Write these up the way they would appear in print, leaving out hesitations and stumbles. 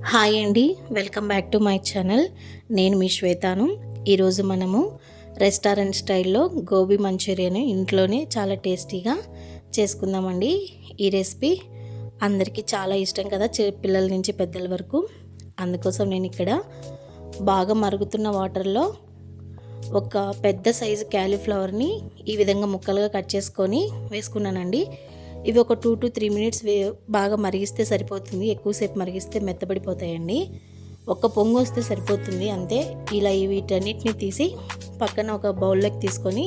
Hi అండి, welcome back to my channel. నేను మీ శ్వేతాను. ఈరోజు మనము రెస్టారెంట్ స్టైల్లో గోబీ మంచూరియన్ ఇంట్లోనే చాలా టేస్టీగా చేసుకుందామండి. ఈ రెసిపీ అందరికీ చాలా ఇష్టం కదా, పిల్లల నుంచి పెద్దల వరకు. అందుకోసం నేను ఇక్కడ బాగా మరుగుతున్న వాటర్లో ఒక పెద్ద సైజు క్యాలీఫ్లవర్ని ఈ విధంగా ముక్కలుగా కట్ చేసుకొని వేసుకున్నానండి. ఇవి ఒక 2 to 3 minutes బాగా మరిగిస్తే సరిపోతుంది. ఎక్కువసేపు మరిగిస్తే మెత్తబడిపోతాయండి. ఒక పొంగు వస్తే సరిపోతుంది అంతే. ఇలా వీటన్నిటిని తీసి పక్కన ఒక బౌల్లోకి తీసుకొని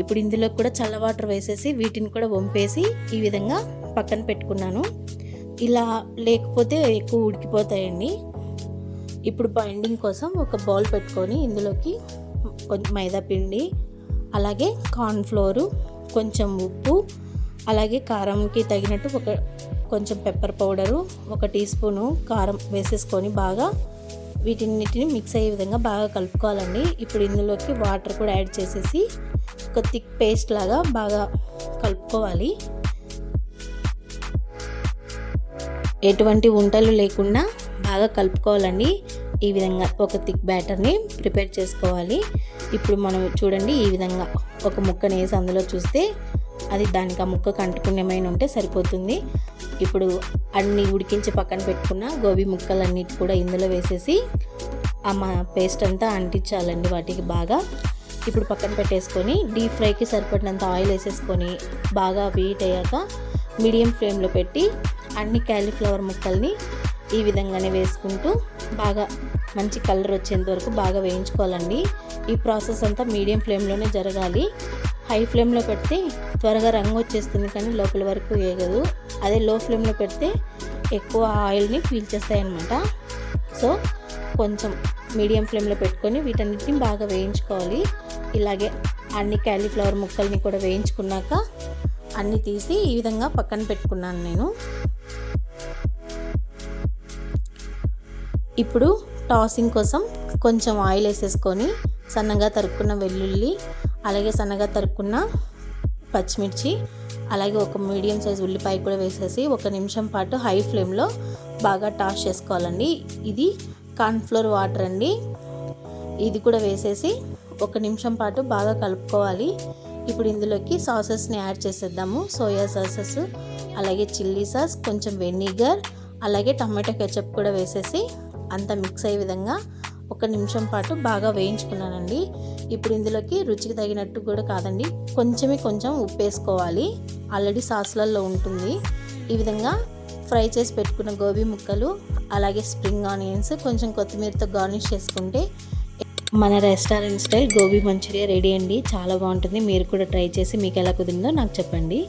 ఇప్పుడు ఇందులో కూడా చల్ల వాటర్ వేసేసి వీటిని కూడా వంపేసి ఈ విధంగా పక్కన పెట్టుకున్నాను. ఇలా లేకపోతే ఎక్కువ ఉడికిపోతాయండి. ఇప్పుడు బైండింగ్ కోసం ఒక బౌల్ పెట్టుకొని ఇందులోకి కొంచెం మైదా పిండి, అలాగే కార్న్ఫ్లోరు, కొంచెం ఉప్పు, అలాగే కారంకి తగినట్టు కొంచెం పెప్పర్ పౌడరు, 1 టీ స్పూను కారం వేసేసుకొని బాగా వీటిన్నిటిని మిక్స్ అయ్యే విధంగా బాగా కలుపుకోవాలండి. ఇప్పుడు ఇందులోకి వాటర్ కూడా యాడ్ చేసేసి ఒక థిక్ పేస్ట్ లాగా బాగా కలుపుకోవాలి. ఎటువంటి ఉంటలు లేకుండా బాగా కలుపుకోవాలండి. ఈ విధంగా ఒక థిక్ బ్యాటర్ని ప్రిపేర్ చేసుకోవాలి. ఇప్పుడు మనం చూడండి, ఈ విధంగా ఒక ముక్కని వేసి అందులో చూస్తే అది దానికి ఆ ముక్కకు అంటుకునేమైనా ఉంటే సరిపోతుంది. ఇప్పుడు అన్ని ఉడికించి పక్కన పెట్టుకున్న గోబీ ముక్కలన్నిటి కూడా ఇందులో వేసేసి ఆ పేస్ట్ అంతా అంటించాలండి వాటికి బాగా. ఇప్పుడు పక్కన పెట్టేసుకొని డీప్ ఫ్రైకి సరిపడినంత ఆయిల్ వేసేసుకొని బాగా హీట్ అయ్యాక మీడియం ఫ్లేమ్లో పెట్టి అన్ని క్యాలీఫ్లవర్ ముక్కల్ని ఈ విధంగానే వేసుకుంటూ బాగా మంచి కలర్ వచ్చేంత వరకు బాగా వేయించుకోవాలండి. ఈ ప్రాసెస్ అంతా మీడియం ఫ్లేమ్లోనే జరగాలి. హై ఫ్లేమ్లో పెడితే త్వరగా రంగు వచ్చేస్తుంది కానీ లోపల వరకు వేగదు. అదే లో ఫ్లేమ్లో పెడితే ఎక్కువ ఆయిల్ని పీల్చేస్తాయి అన్నమాట. సో కొంచెం మీడియం ఫ్లేమ్లో పెట్టుకొని వీటన్నిటిని బాగా వేయించుకోవాలి. ఇలాగే అన్ని క్యాలీఫ్లవర్ ముక్కల్ని కూడా వేయించుకున్నాక అన్నీ తీసి ఈ విధంగా పక్కన పెట్టుకున్నాను నేను. ఇప్పుడు టాసింగ్ కోసం కొంచెం ఆయిల్ వేసేసుకొని సన్నగా తరుక్కున్న వెల్లుల్లి, అలాగే సన్నగా తరుక్కున్న పచ్చిమిర్చి, అలాగే ఒక మీడియం సైజ్ ఉల్లిపాయ కూడా వేసేసి 1 నిమిషం పాటు హై ఫ్లేమ్లో బాగా టాస్ చేసుకోవాలండి. ఇది కార్న్ఫ్లోర్ వాటర్ అండి. ఇది కూడా వేసేసి 1 నిమిషం పాటు బాగా కలుపుకోవాలి. ఇప్పుడు ఇందులోకి సాసెస్ని యాడ్ చేసేద్దాము. సోయా సాసెస్, అలాగే చిల్లీ సాస్, కొంచెం వెనిగర్, అలాగే టమాటో కెచప్ కూడా వేసేసి అంతా మిక్స్ అయ్యే విధంగా 1 నిమిషం పాటు బాగా వేయించుకున్నానండి. ఇప్పుడు ఇందులోకి రుచికి తగినట్టు కూడా కాదండి, కొంచెం ఉప్పు వేసుకోవాలి. ఆల్రెడీ సాస్లలో ఉంటుంది. ఈ విధంగా ఫ్రై చేసి పెట్టుకున్న గోబీ ముక్కలు, అలాగే స్ప్రింగ్ ఆనియన్స్, కొంచెం కొత్తిమీరతో గార్నిష్ చేసుకుంటే మన restaurant style gobi manchurian ready అండి. చాలా బాగుంటుంది. మీరు కూడా ట్రై చేసి మీకు ఎలా కుదిరిందో నాకు చెప్పండి.